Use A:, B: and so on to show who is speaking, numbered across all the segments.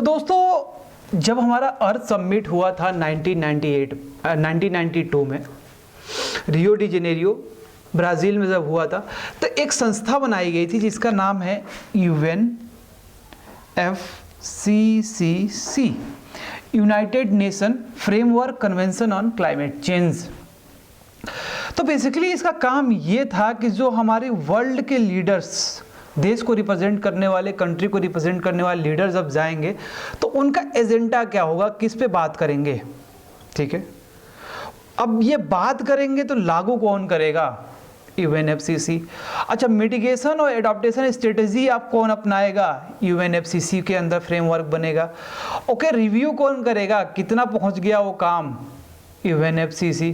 A: तो दोस्तों जब हमारा अर्थ समिट हुआ था 1992 में रियो डी जेनेरियो ब्राज़ील में जब हुआ था, तो एक संस्था बनाई गई थी जिसका नाम है UNFCCC, United nation framework convention on climate change. तो बेसिकली इसका काम ये था कि जो हमारे वर्ल्ड के लीडर्स, देश को रिप्रेजेंट करने वाले, कंट्री को रिप्रेजेंट करने वाले लीडर्स जब जाएंगे तो उनका एजेंडा क्या होगा, किस पे बात करेंगे, ठीक है। अब ये बात करेंगे तो लागू कौन करेगा, UNFCCC। अच्छा, मिटिगेशन और एडॉप्टेशन स्ट्रेटजी आप कौन अपनाएगा, UNFCCC के अंदर फ्रेमवर्क बनेगा। ओके, रिव्यू कौन करेगा, कितना पहुंच गया वो काम, UNFCCC।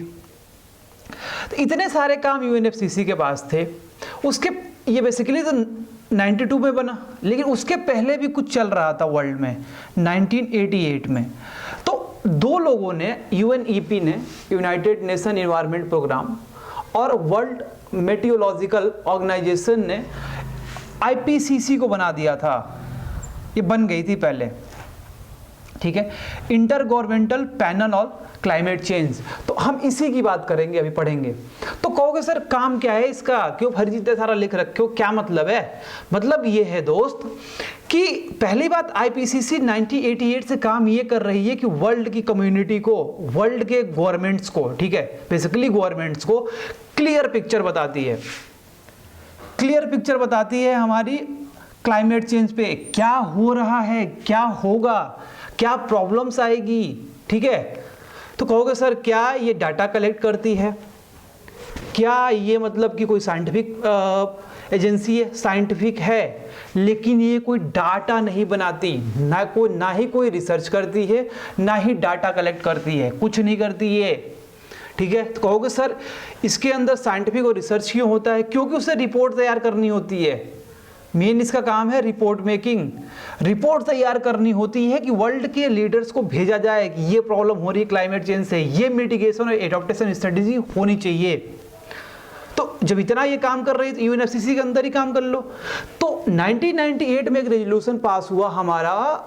A: तो इतने सारे काम UNFCCC के पास थे। उसके ये बेसिकली तो 92 में बना, लेकिन उसके पहले भी कुछ चल रहा था वर्ल्ड में 1988 में। तो दो लोगों ने, UNEP ने, यूनाइटेड नेशन एनवायरनमेंट प्रोग्राम, और वर्ल्ड मेटियोलॉजिकल ऑर्गेनाइजेशन ने IPCC को बना दिया था। ये बन गई थी पहले, ठीक है, inter governmental panel on climate change. तो हम इसी की बात करेंगे, अभी पढ़ेंगे। तो कहोगे सर काम क्या है इसका, क्यों फर्जी इतना सारा लिख रखे हो, क्या मतलब है? मतलब ये है दोस्त कि पहली बात, IPCC 1988 से काम ये कर रही है कि वर्ल्ड की कम्युनिटी को, वर्ल्ड के गवर्नमेंट्स को, ठीक है, बेसिकली गवर्नमेंट्स को क्लियर पिक्चर बताती है। क्लियर पिक्चर बताती है हमारी क्लाइमेट चेंज पे, क्या हो रहा है, क्या होगा, क्या प्रॉब्लम्स आएगी, ठीक है। तो कहोगे सर क्या ये डाटा कलेक्ट करती है, क्या ये मतलब कि कोई साइंटिफिक एजेंसी है? साइंटिफिक है, लेकिन ये कोई डाटा नहीं बनाती, ना ही कोई रिसर्च करती है, ना ही डाटा कलेक्ट करती है, कुछ नहीं करती है, ठीक है। तो कहोगे सर इसके अंदर साइंटिफिक और रिसर्च क्यों होता है? क्योंकि उसे रिपोर्ट तैयार करनी होती है। मेन इसका काम है रिपोर्ट मेकिंग, रिपोर्ट तैयार करनी होती है कि वर्ल्ड के लीडर्स को भेजा जाए कि ये प्रॉब्लम हो रही है क्लाइमेट चेंज से, ये मिटिगेशन और एडॉप्टेशन स्ट्रेटजी होनी चाहिए। तो जब इतना ये काम कर रही है तो UNFCCC के अंदर ही काम कर लो। तो 1998 में एक रेजोल्यूशन पास हुआ हमारा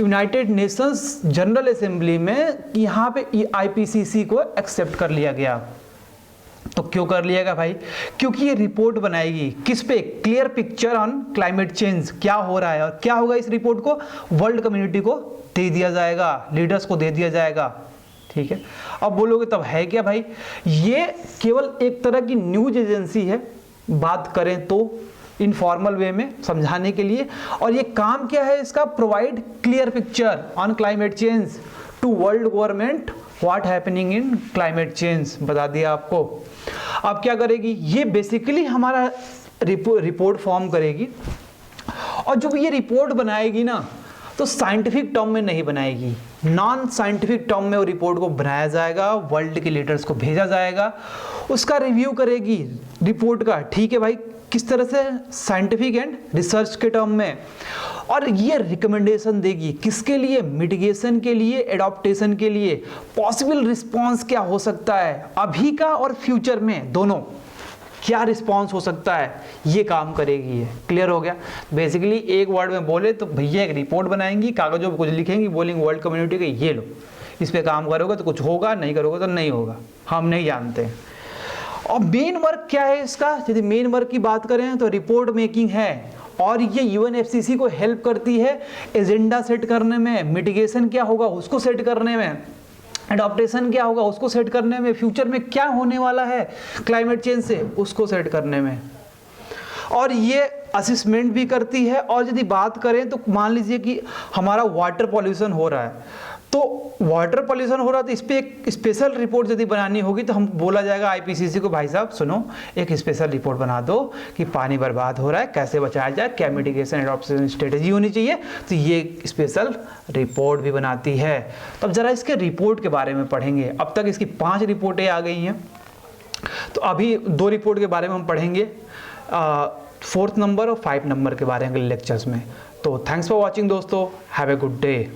A: यूनाइटेड नेशंस जनरल असेंबली में, यहाँ पे IPCC को एक्सेप्ट कर लिया गया। तो क्यों कर लिया गया भाई? क्योंकि ये रिपोर्ट बनाएगी किस पे, clear picture on climate change, क्या हो रहा है और क्या होगा। इस रिपोर्ट को वर्ल्ड कम्युनिटी को दे दिया जाएगा, लीडर्स को दे दिया जाएगा, ठीक है। अब बोलोगे तब है क्या भाई? ये केवल एक तरह की न्यूज एजेंसी है, बात करें तो इनफॉर्मल वे में समझाने के लिए। और ये काम क्या है इसका? Provide clear picture on climate change to world government what happening in climate change, बता दिया आपको। अब क्या करेगी ये? बेसिकली हमारा रिपोर्ट फॉर्म करेगी, और जब ये रिपोर्ट बनाएगी ना तो साइंटिफिक टर्म में नहीं बनाएगी, नॉन साइंटिफिक टर्म में वो रिपोर्ट को बनाया जाएगा, वर्ल्ड के लीडर्स को भेजा जाएगा, उसका रिव्यू करेगी रिपोर्ट का, ठीक है भाई, किस तरह से, साइंटिफिक एंड रिसर्च के टर्म में। और ये रिकमेंडेशन देगी किसके लिए? मिटिगेशन के लिए, एडॉप्टेशन के लिए, पॉसिबल रिस्पॉन्स क्या हो सकता है अभी का और फ्यूचर में, दोनों क्या रिस्पॉन्स हो सकता है, ये काम करेगी ये। क्लियर हो गया? बेसिकली एक वर्ड में बोले तो भैया एक रिपोर्ट बनाएंगी, कागजों पे कुछ लिखेंगी, बोलेंगे वर्ल्ड कम्युनिटी के ये लो, इस पे काम करोगे तो कुछ होगा, नहीं करोगे तो नहीं होगा, हम नहीं जानते। और मेन वर्क क्या है इसका? यदि मेन वर्क की बात करें तो रिपोर्ट मेकिंग है, और ये UNFCCC को हेल्प करती है एजेंडा सेट करने में, मिटिगेशन क्या होगा उसको सेट करने में, एडॉप्टेशन क्या होगा उसको सेट करने में, फ्यूचर में क्या होने वाला है क्लाइमेट चेंज से उसको सेट करने में, और ये असेसमेंट भी करती है। और यदि बात करें तो मान लीजिए कि हमारा वाटर पॉल्यूशन हो रहा है, तो वाटर पॉल्यूशन हो रहा है तो इस पर एक स्पेशल रिपोर्ट यदि बनानी होगी तो हम बोला जाएगा IPCC को, भाई साहब सुनो एक स्पेशल रिपोर्ट बना दो कि पानी बर्बाद हो रहा है, कैसे बचाया जाए, क्या मिटिगेशन एडॉप्टेशन स्ट्रेटजी होनी चाहिए, तो ये स्पेशल रिपोर्ट भी बनाती है। तो अब जरा इसके रिपोर्ट के बारे में पढ़ेंगे। अब तक इसकी 5 रिपोर्टें आ गई हैं, तो अभी 2 रिपोर्ट के बारे में हम पढ़ेंगे, 4th नंबर और 5 नंबर के बारे में लेक्चर्स में। तो थैंक्स फॉर वॉचिंग दोस्तों, हैव ए गुड डे।